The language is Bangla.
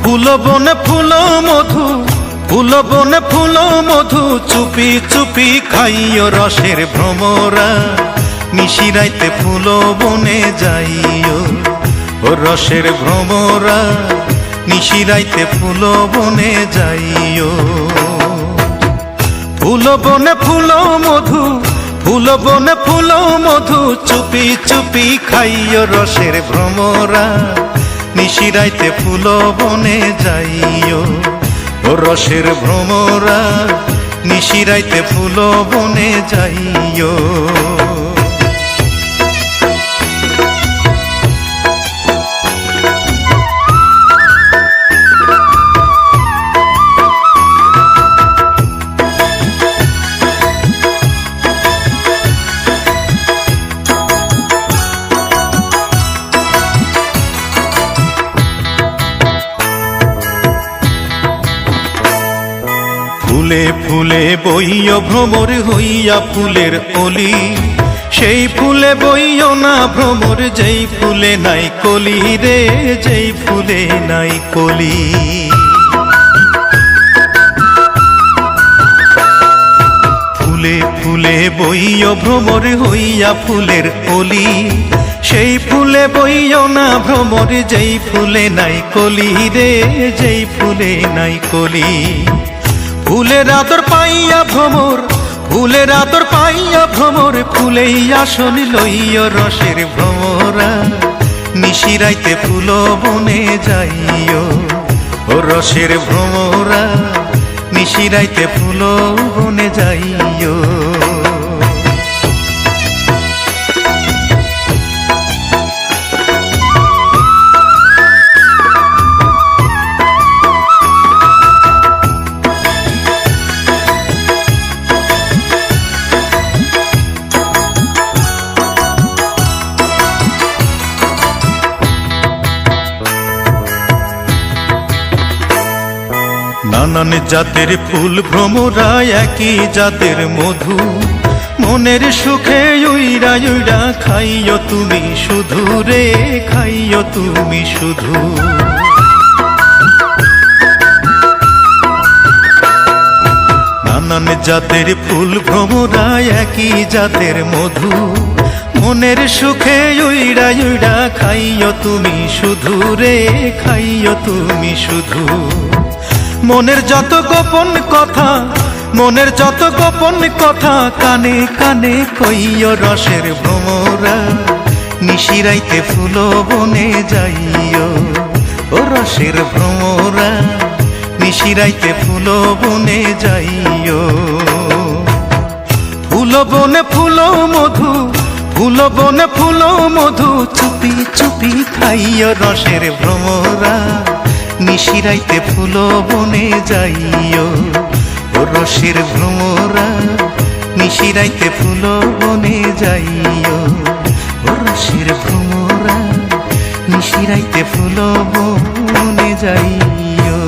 ফুল বনে ফুল মধু, ফুল বনে ফুল মধু, চুপি চুপি খাইও রসের ভ্রমরা। নিশিরাইতে ফুল বনে যাইও ও রসের ভ্রমরা, নিশিরাইতে ফুল বনে যাইও। ফুল বনে ফুল মধু, ফুল বনে ফুল মধু, চুপি চুপি খাইও রসের ভ্রমরা। নিশিরাইতে ফুল বনে যাইও ও রসের ভ্রমরা, নিশিরাইতে ফুল বনে যাইও। ফুলে ফুলে বইও ভ্রমর হইয়া ফুলের অলি, সেই ফুলে বইও না ভ্রমর যেই ফুলে নাই কলি রে, যেই ফুলে নাই কলি। ফুলে ফুলে বইও ভ্রমর হইয়া ফুলের অলি, সেই ফুলে বইও না ভ্রমর যেই ফুলে নাই কলি রে, যেই ফুলে নাই কলি। ফুলের আদর পাইয়া ভ্রমর, ফুলের আদর পাইয়া ভ্রমর, ফুলেই আসন লইয় রসের ভ্রমরা। নিশিরাইতে ফুল বনে যাইও ও রসের ভ্রমরা, নিশিরাইতে ফুল বনে যাইও। নানান জাতের ফুল ভ্রমরা, একই জাতের মধু, মনের সুখে উইরা উইরা খাইও তুমি শুধু রে, খাইও তুমি শুধু। নানান জাতের ফুল ভ্রমরা, একই জাতের মধু, মনের সুখে উইরা উইরা খাইও তুমি শুধু রে, খাইও তুমি শুধু। মনের যত গোপন কথা, মনের যত গোপন কথা, কানে কানে কইও রসের ভ্রমরা। নিশিরাইতে ফুল বনে যাইও ও রসের ভ্রমরা, নিশিরাইতে ফুল বনে যাইও। ফুল বনে ফুল মধু, ফুল বনে ফুল মধু, চুপি চুপি খাইও রসের ভ্রমরা। নিশিরাইতে ফুল বনে যাইও ও রসের ভ্রমরা, নিশিরাইতে ফুল বনে যাইও ও রসের ভ্রমরা, নিশিরাইতে ফুল বনে যাইও।